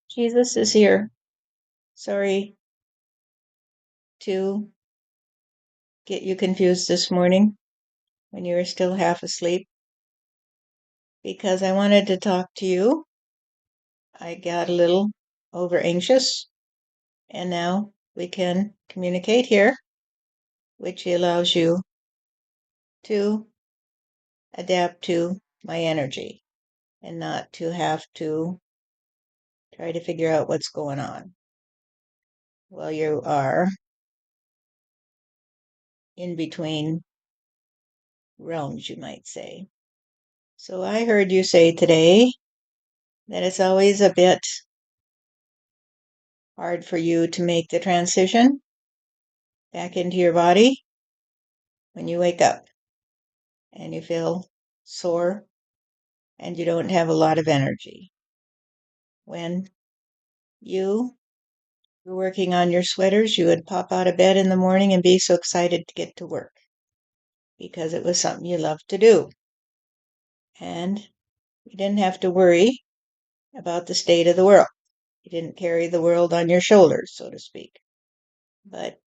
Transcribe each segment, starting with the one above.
Jesus is here. Sorry to get you confused this morning when you were still half asleep because I wanted to talk to you. I got a little over anxious, and now we can communicate here, which allows you to adapt to my energy and not to have to try to figure out what's going on. Well, you are in between realms, you might say. So I heard you say today that it's always a bit hard for you to make the transition back into your body when you wake up and you feel sore and you don't have a lot of energy. When you were working on your sweaters, you would pop out of bed in the morning and be so excited to get to work because it was something you loved to do. And you didn't have to worry about the state of the world. You didn't carry the world on your shoulders, so to speak. But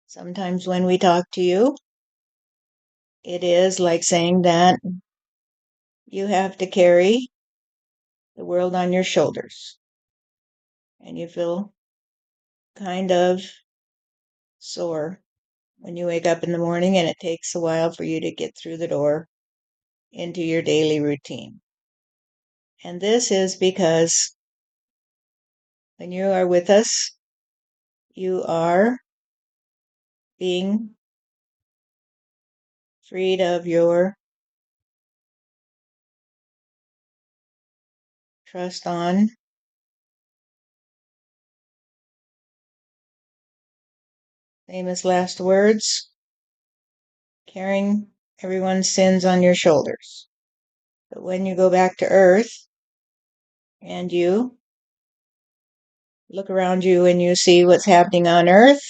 sometimes when we talk to you, it is like saying that you have to carry the world on your shoulders. And you feel kind of sore when you wake up in the morning, and it takes a while for you to get through the door into your daily routine. And this is because when you are with us, you are being freed of your trust on famous last words, carrying everyone's sins on your shoulders. But when you go back to earth and you look around you and you see what's happening on earth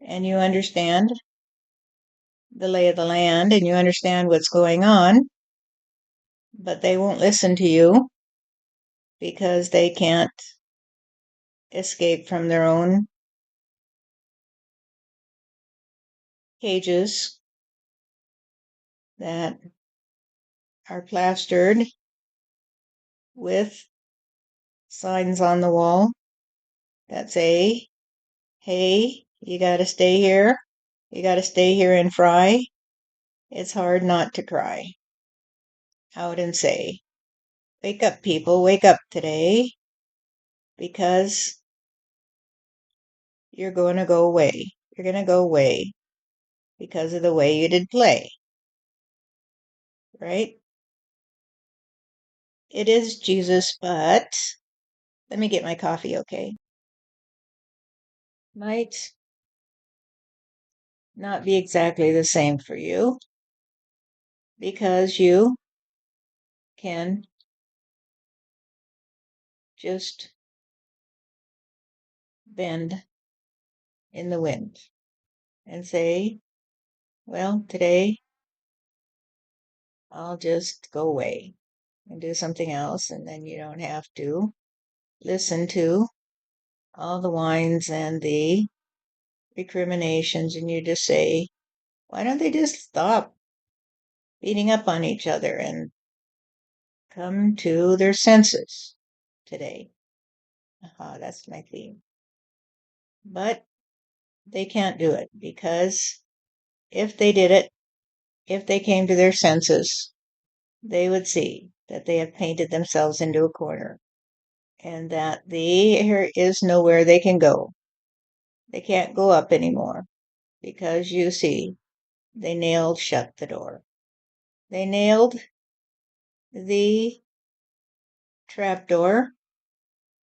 and you understand the lay of the land and you understand what's going on, but they won't listen to you because they can't escape from their own cages that are plastered with signs on the wall that say, hey, you got to stay here. You got to stay here and fry. It's hard not to cry out and say, wake up, people, wake up today because you're going to go away. You're going to go away because of the way you did play, right? It is Jesus, but let me get my coffee, okay? Might not be exactly the same for you because you can just bend in the wind and say, well, today I'll just go away and do something else, and then you don't have to listen to all the whines and the recriminations, and you just say, why don't they just stop beating up on each other and come to their senses today? Aha, that's my theme. But they can't do it because if they did it, if they came to their senses, they would see that they have painted themselves into a corner and that there is nowhere they can go. They can't go up anymore because you see, they nailed shut the door. They nailed the trapdoor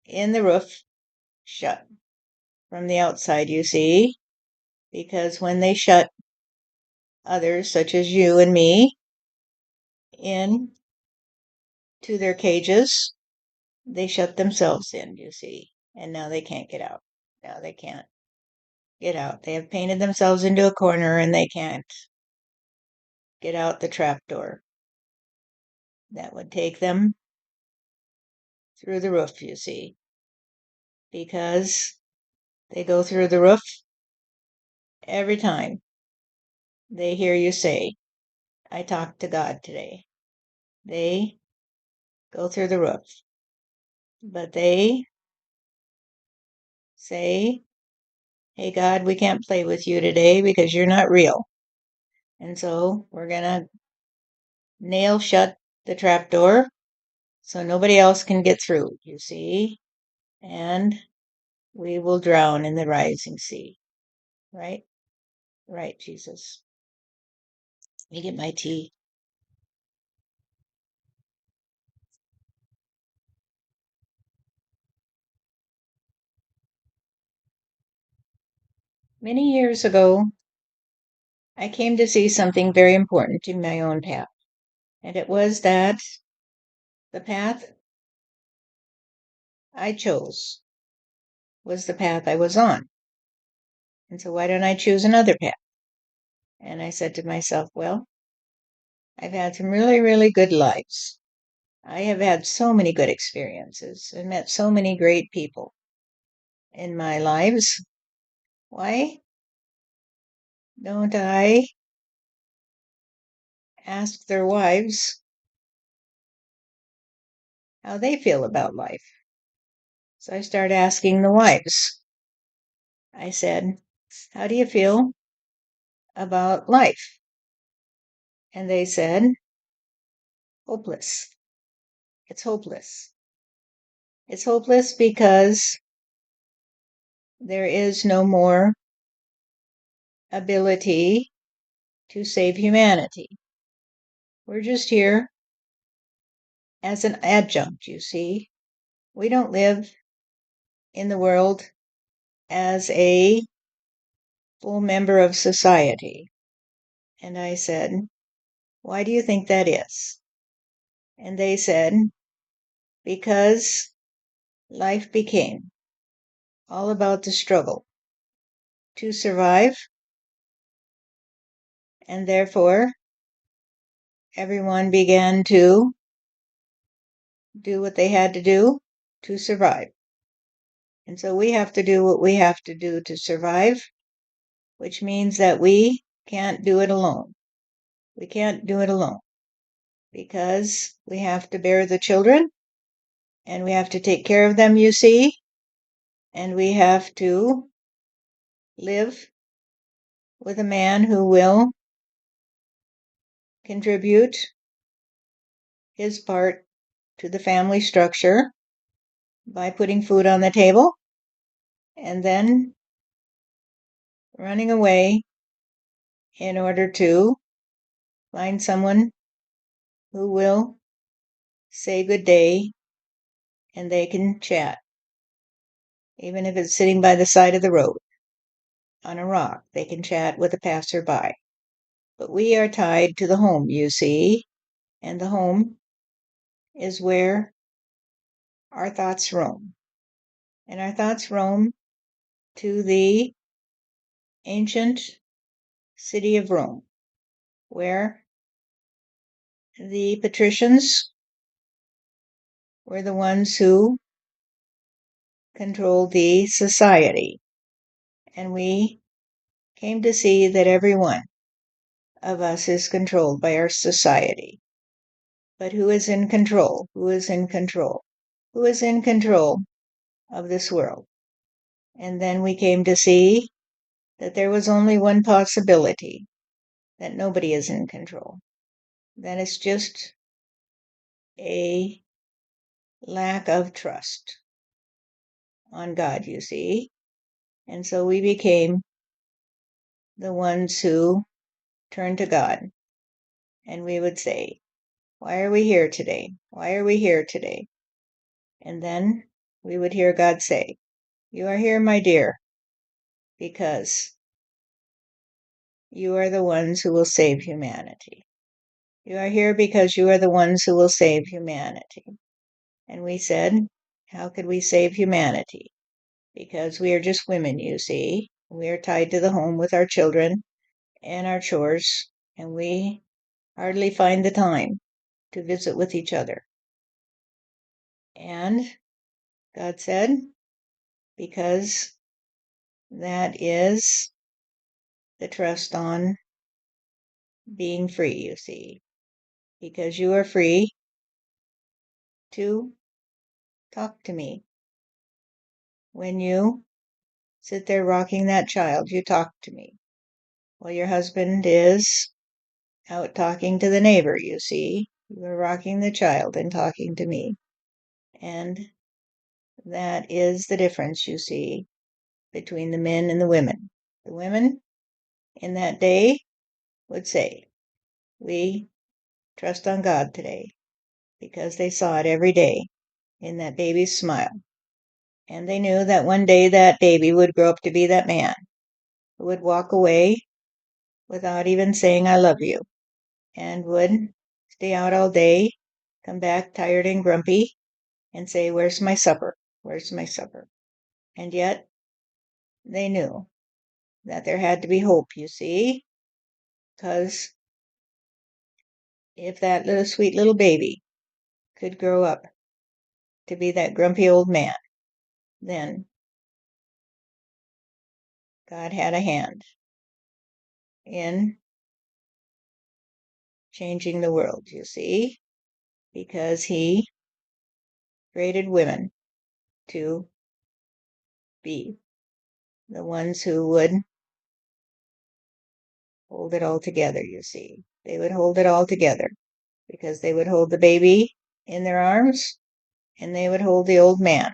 in the roof shut from the outside, you see, because when they shut others, such as you and me, in to their cages, they shut themselves in, you see, and now they can't get out. Now they can't get out. They have painted themselves into a corner and they can't get out the trapdoor. that would take them through the roof, you see, because they go through the roof every time they hear you say, I talked to God today. They go through the roof, but they say, hey, God, we can't play with you today because you're not real. And so we're going to nail shut the trap door so nobody else can get through, you see, and we will drown in the rising sea. Right? Right, Jesus. Let me get my tea. Many years ago, I came to see something very important in my own path, and it was that the path I chose was the path I was on. And so why don't I choose another path? And I said to myself, well, I've had some really, really good lives. I have had so many good experiences and met so many great people in my lives. Why don't I ask their wives how they feel about life? So I started asking the wives. I said, how do you feel about life? And they said, hopeless. It's hopeless. It's hopeless because there is no more ability to save humanity. We're just here as an adjunct, you see. We don't live in the world as a full member of society. And I said, why do you think that is? And they said, because life became all about the struggle to survive, and therefore everyone began to do what they had to do to survive. And so we have to do what we have to do to survive, which means that we can't do it alone. We can't do it alone because we have to bear the children and we have to take care of them, you see, and we have to live with a man who will contribute his part to the family structure by putting food on the table and then running away in order to find someone who will say good day and they can chat, even if it's sitting by the side of the road on a rock. They can chat with a passerby. But we are tied to the home, you see, and the home is where our thoughts roam. And our thoughts roam to the ancient city of Rome, where the patricians were the ones who controlled the society. And we came to see that every one of us is controlled by our society. But who is in control? Who is in control? Who is in control of this world? And then we came to see that there was only one possibility, that nobody is in control. That it's just a lack of trust on God, you see. And so we became the ones who turned to God. And we would say, why are we here today? Why are we here today? And then we would hear God say, you are here, my dear, because you are the ones who will save humanity. You are here because you are the ones who will save humanity. And we said, how could we save humanity? Because we are just women, you see. We are tied to the home with our children and our chores, and we hardly find the time to visit with each other. And God said, because that is the trust on being free, you see, because you are free to talk to me. When you sit there rocking that child, you talk to me. While your husband is out talking to the neighbor, you see, you are rocking the child and talking to me. And that is the difference, you see, between the men and the women. The women in that day would say, we trust on God today, because they saw it every day in that baby's smile. And they knew that one day that baby would grow up to be that man who would walk away without even saying, I love you, and would stay out all day, come back tired and grumpy, and say, where's my supper? Where's my supper? And yet they knew that there had to be hope, you see, because if that little sweet little baby could grow up to be that grumpy old man, then God had a hand in changing the world, you see, because He created women to be the ones who would hold it all together, you see. They would hold it all together because they would hold the baby in their arms and they would hold the old man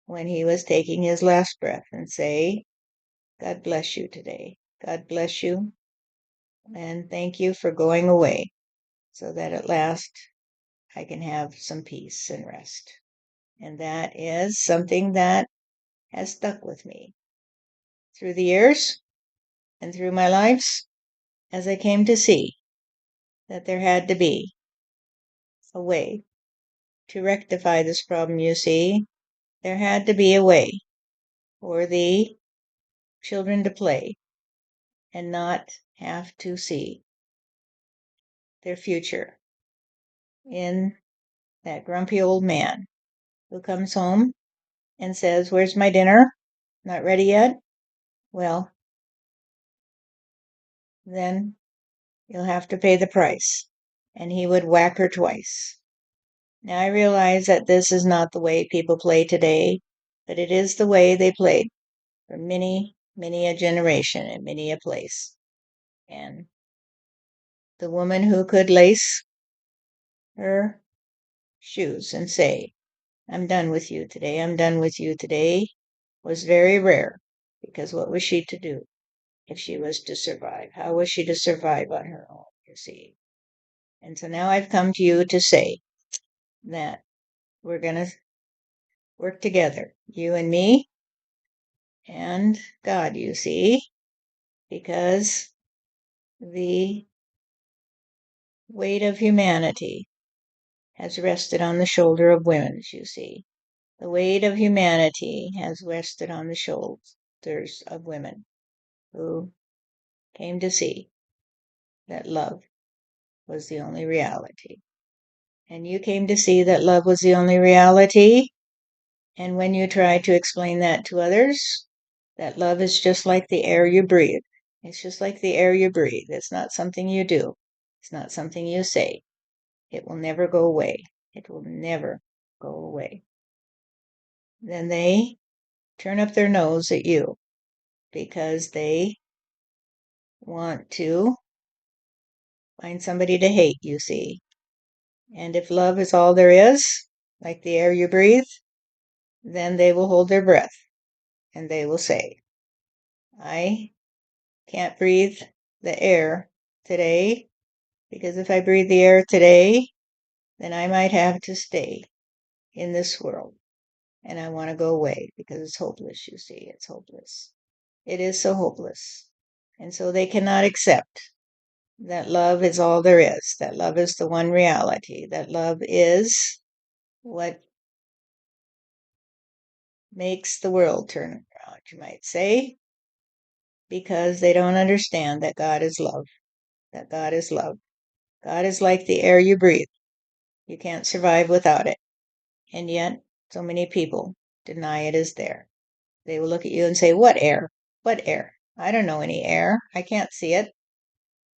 when he was taking his last breath and say, God bless you today. God bless you, and thank you for going away so that at last I can have some peace and rest. And that is something that has stuck with me through the years and through my lives, as I came to see that there had to be a way to rectify this problem, you see. There had to be a way for the children to play and not have to see their future in that grumpy old man who comes home and says, where's my dinner? Not ready yet? Well, then you'll have to pay the price. And he would whack her twice. Now I realize that this is not the way people play today, but it is the way they played for many, many a generation and many a place. And the woman who could lace her shoes and say, I'm done with you today, I'm done with you today, was very rare, because what was she to do if she was to survive? How was she to survive on her own, you see? And so now I've come to you to say that we're going to work together, you and me and God, you see, because the weight of humanity has rested on the shoulder of women, you see. The weight of humanity has rested on the shoulders of women who came to see that love was the only reality. And you came to see that love was the only reality. And when you try to explain that to others, that love is just like the air you breathe. It's just like the air you breathe. It's not something you do. It's not something you say. It will never go away. It will never go away. Then they turn up their nose at you because they want to find somebody to hate, you see. And if love is all there is, like the air you breathe, then they will hold their breath and they will say, I can't breathe the air today, because if I breathe the air today, then I might have to stay in this world. And I want to go away because it's hopeless, you see. It's hopeless. It is so hopeless. And so they cannot accept that love is all there is, that love is the one reality, that love is what makes the world turn around, you might say, because they don't understand that God is love, that God is love. God is like the air you breathe. You can't survive without it. And yet, so many people deny it is there. They will look at you and say, "What air? What air? I don't know any air. I can't see it.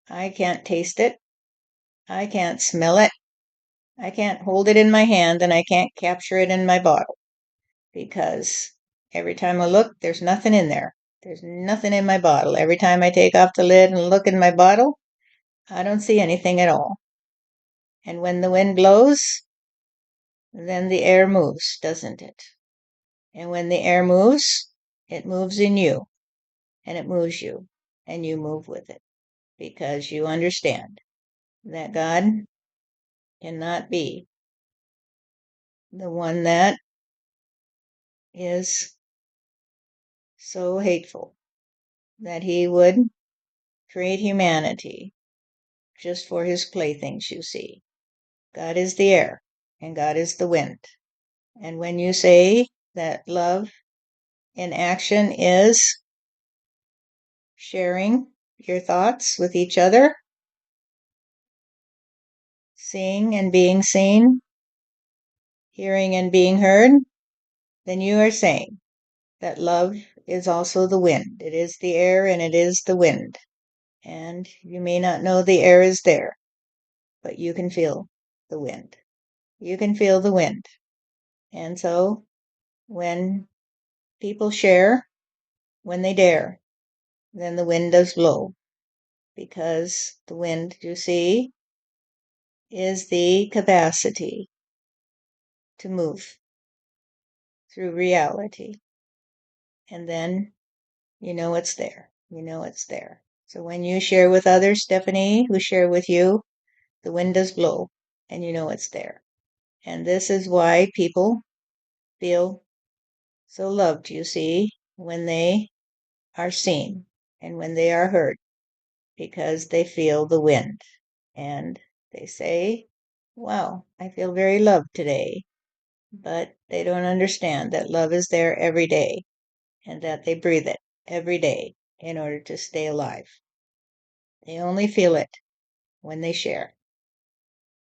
I can't taste it. I can't smell it. I can't hold it in my hand and I can't capture it in my bottle because every time I look, there's nothing in there. There's nothing in my bottle. Every time I take off the lid and look in my bottle, I don't see anything at all. And when the wind blows, then the air moves, doesn't it? And when the air moves, it moves in you and it moves you and you move with it because you understand that God cannot be the one that is so hateful that he would create humanity just for his playthings, you see. God is the air and God is the wind. And when you say that love in action is sharing your thoughts with each other, seeing and being seen, hearing and being heard, then you are saying that love is also the wind. It is the air and it is the wind. And you may not know the air is there, but you can feel the wind. You can feel the wind. And so when people share, when they dare, then the wind does blow. Because the wind, you see, is the capacity to move through reality. And then you know it's there. You know it's there. So when you share with others, Stephanie, who share with you, the wind does blow and you know it's there. And this is why people feel so loved, you see, when they are seen and when they are heard, because they feel the wind and they say, "Wow, I feel very loved today." But they don't understand that love is there every day and that they breathe it every day in order to stay alive. They only feel it when they share.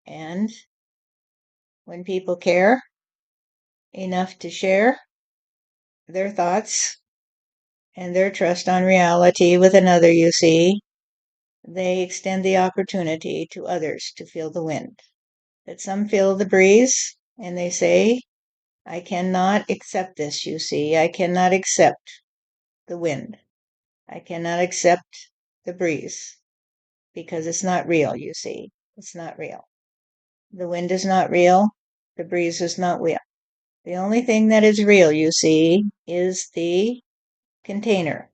And when people care enough to share their thoughts and their trust on reality with another, you see, they extend the opportunity to others to feel the wind. That some feel the breeze and they say, "I cannot accept this, you see. I cannot accept the wind. I cannot accept the breeze because it's not real, you see. It's not real. The wind is not real. The breeze is not real. The only thing that is real, you see, is the container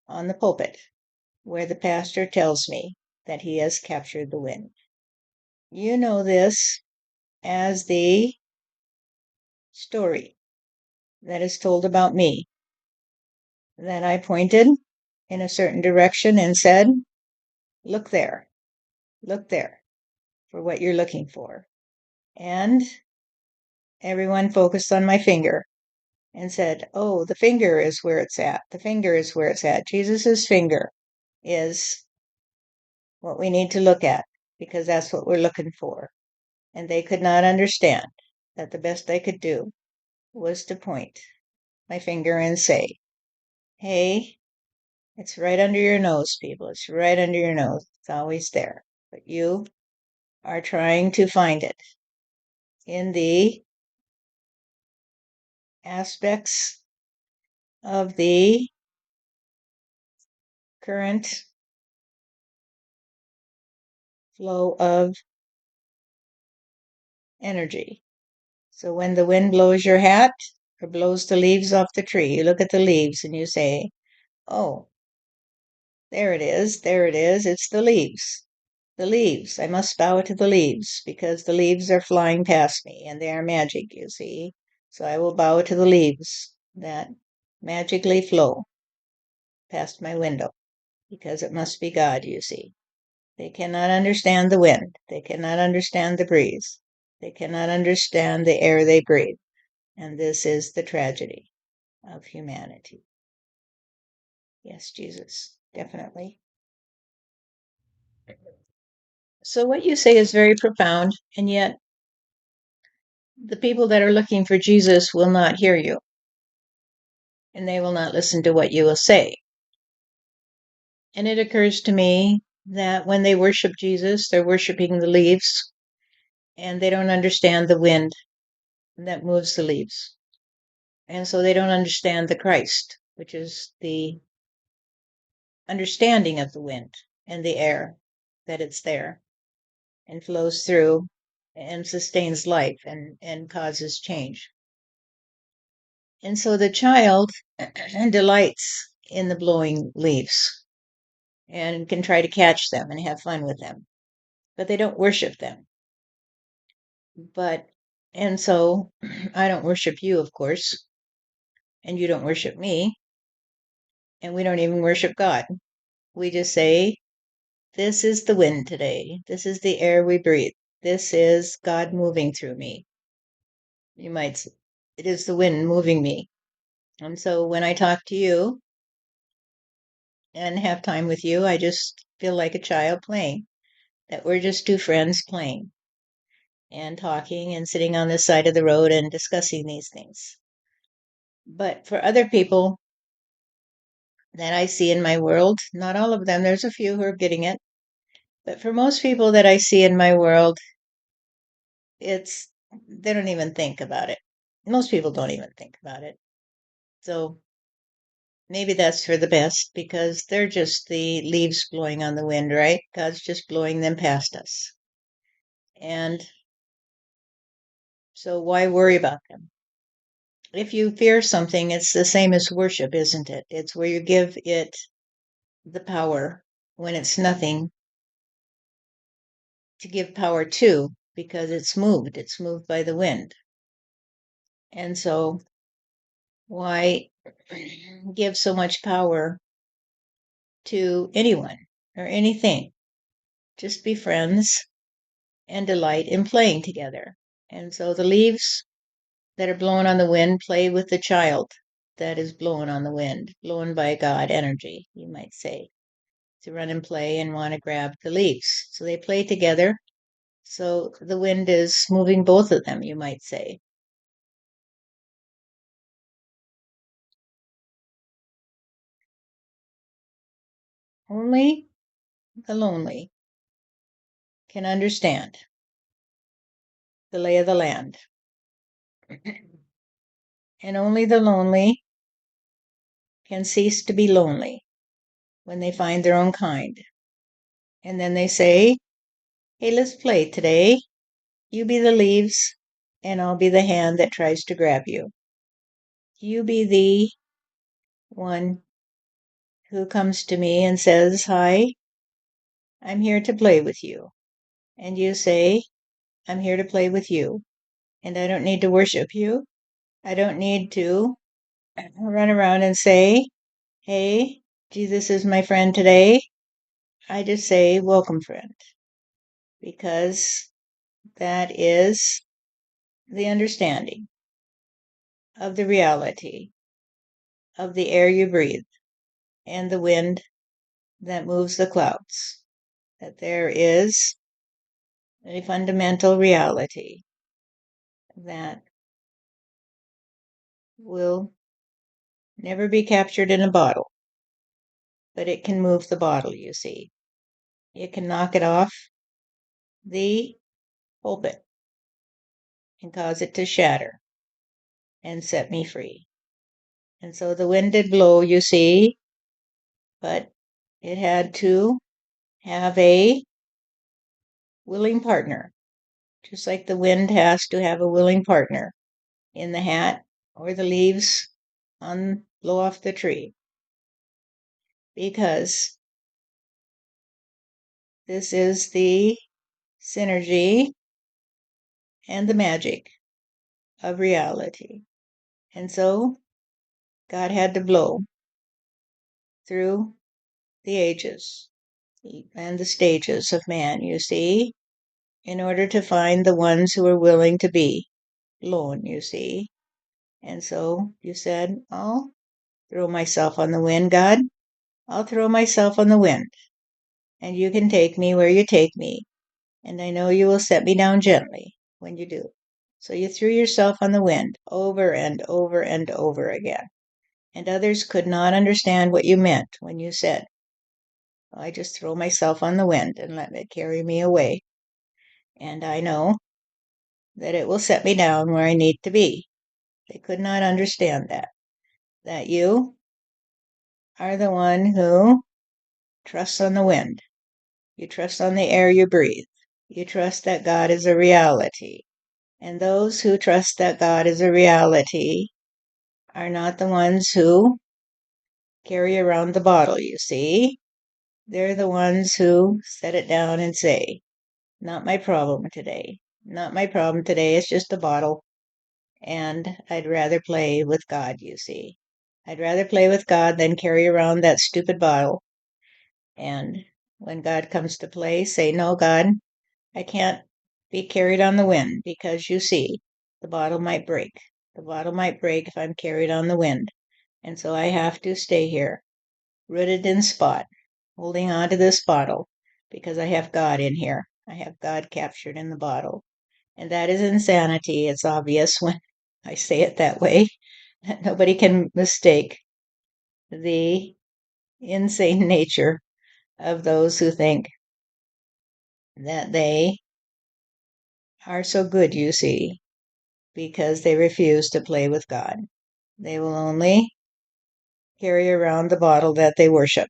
on the pulpit where the pastor tells me that he has captured the wind. You know this as the story that is told about me, that I pointed in a certain direction and said, look there, for what you're looking for. And everyone focused on my finger and said, oh, the finger is where it's at. The finger is where it's at. Jesus's finger is what we need to look at because that's what we're looking for. And they could not understand that the best I could do was to point my finger and say, hey, it's right under your nose, people. It's right under your nose. It's always there. But you are trying to find it in the aspects of the current flow of energy. So when the wind blows your hat or blows the leaves off the tree, you look at the leaves and you say, oh, there it is, there it is, it's the leaves. The leaves. I must bow to the leaves because the leaves are flying past me and they are magic, you see. So I will bow to the leaves that magically flow past my window because it must be God, you see. They cannot understand the wind. They cannot understand the breeze. They cannot understand the air they breathe. And this is the tragedy of humanity. Yes, Jesus, definitely. So what you say is very profound, and yet the people that are looking for Jesus will not hear you, and they will not listen to what you will say. And it occurs to me that when they worship Jesus, they're worshiping the leaves, and they don't understand the wind that moves the leaves. And so they don't understand the Christ, which is the understanding of the wind and the air, that it's there and flows through and sustains life and causes change. And so the child delights in the blowing leaves and can try to catch them and have fun with them, but they don't worship them. And so I don't worship you, of course, and you don't worship me, and we don't even worship God. We just say, this is the wind today. This is the air we breathe. This is God moving through me. You might say, it is the wind moving me. And so when I talk to you and have time with you, I just feel like a child playing, that we're just two friends playing and talking and sitting on this side of the road and discussing these things. But for other people that I see in my world, not all of them, there's a few who are getting it, but for most people that I see in my world, it's they don't even think about it. Most people don't even think about it. So maybe that's for the best because they're just the leaves blowing on the wind, right? God's just blowing them past us. And so why worry about them? If you fear something, it's the same as worship, isn't it? It's where you give it the power when it's nothing to give power to because it's moved by the wind. And so why give so much power to anyone or anything? Just be friends and delight in playing together. And so the leaves that are blown on the wind play with the child that is blown on the wind, blown by God energy, you might say, to run and play and want to grab the leaves. So they play together. So the wind is moving both of them, you might say. Only the lonely can understand the lay of the land. And only the lonely can cease to be lonely when they find their own kind. And then they say, hey, let's play today. You be the leaves, and I'll be the hand that tries to grab you. You be the one who comes to me and says, hi, I'm here to play with you. And you say, I'm here to play with you. And I don't need to worship you. I don't need to run around and say, hey, Jesus is my friend today. I just say, welcome, friend, because that is the understanding of the reality of the air you breathe and the wind that moves the clouds. That there is a fundamental reality that will never be captured in a bottle, but it can move the bottle, you see. It can knock it off the pulpit and cause it to shatter and set me free. And so the wind did blow, you see, but it had to have a willing partner, just like the wind has to have a willing partner in the hat or the leaves on blow off the tree. Because this is the synergy and the magic of reality. And so God had to blow through the ages and the stages of man, you see, in order to find the ones who are willing to be blown, you see. And so you said, I'll throw myself on the wind, God. I'll throw myself on the wind, and you can take me where you take me. and I know you will set me down gently when you do. So you threw yourself on the wind over and over and over again, and others could not understand what you meant when you said, I just throw myself on the wind and let it carry me away, and I know that it will set me down where I need to be. They could not understand that you are the one who trusts on the wind. You trust on the air you breathe. You trust that God is a reality. And those who trust that God is a reality are not the ones who carry around the bottle, you see. They're the ones who set it down and say, not my problem today. Not my problem today. It's just a bottle. And I'd rather play with God, you see. I'd rather play with God than carry around that stupid bottle. And when God comes to play, say, no, God, I can't be carried on the wind because you see, the bottle might break. The bottle might break if I'm carried on the wind. And so I have to stay here, rooted in spot, holding on to this bottle because I have God in here. I have God captured in the bottle. And that is insanity. It's obvious when I say it that way. Nobody can mistake the insane nature of those who think that they are so good, you see, because they refuse to play with God. They will only carry around the bottle that they worship.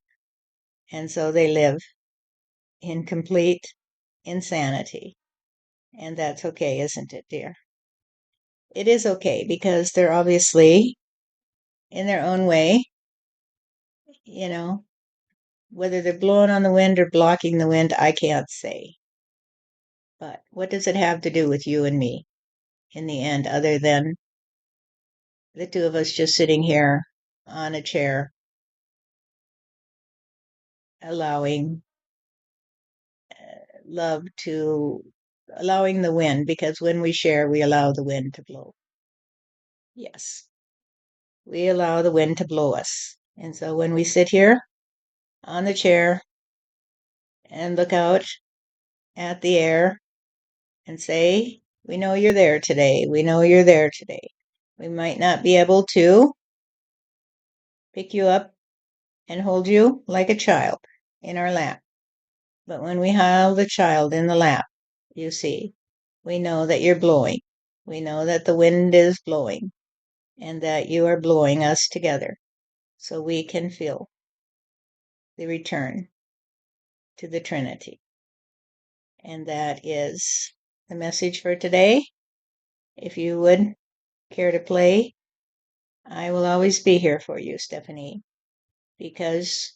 And so they live in complete insanity. And that's okay, isn't it, dear? It is okay because they're obviously, in their own way, you know, whether they're blowing on the wind or blocking the wind, I can't say. But what does it have to do with you and me in the end, other than the two of us just sitting here on a chair, allowing love to, allowing the wind, because when we share, we allow the wind to blow. Yes, we allow the wind to blow us. And so when we sit here on the chair and look out at the air and say, we know you're there today. We know you're there today. We might not be able to pick you up and hold you like a child in our lap. But when we hold the child in the lap, you see, we know that you're blowing. We know that the wind is blowing and that you are blowing us together so we can feel the return to the Trinity. And that is the message for today. If you would care to play, I will always be here for you, Stephanie, because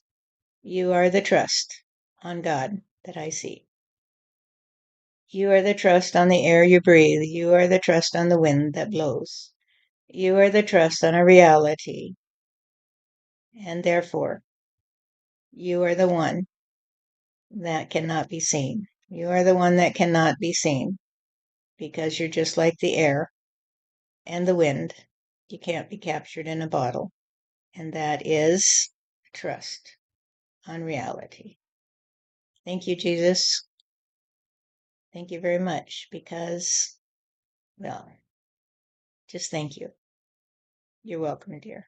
you are the trust on God that I see. You are the trust on the air you breathe. You are the trust on the wind that blows. You are the trust on a reality. And therefore, you are the one that cannot be seen. You are the one that cannot be seen because you're just like the air and the wind. You can't be captured in a bottle. And that is trust on reality. Thank you, Jesus. Thank you very much because, well, just thank you. You're welcome, dear.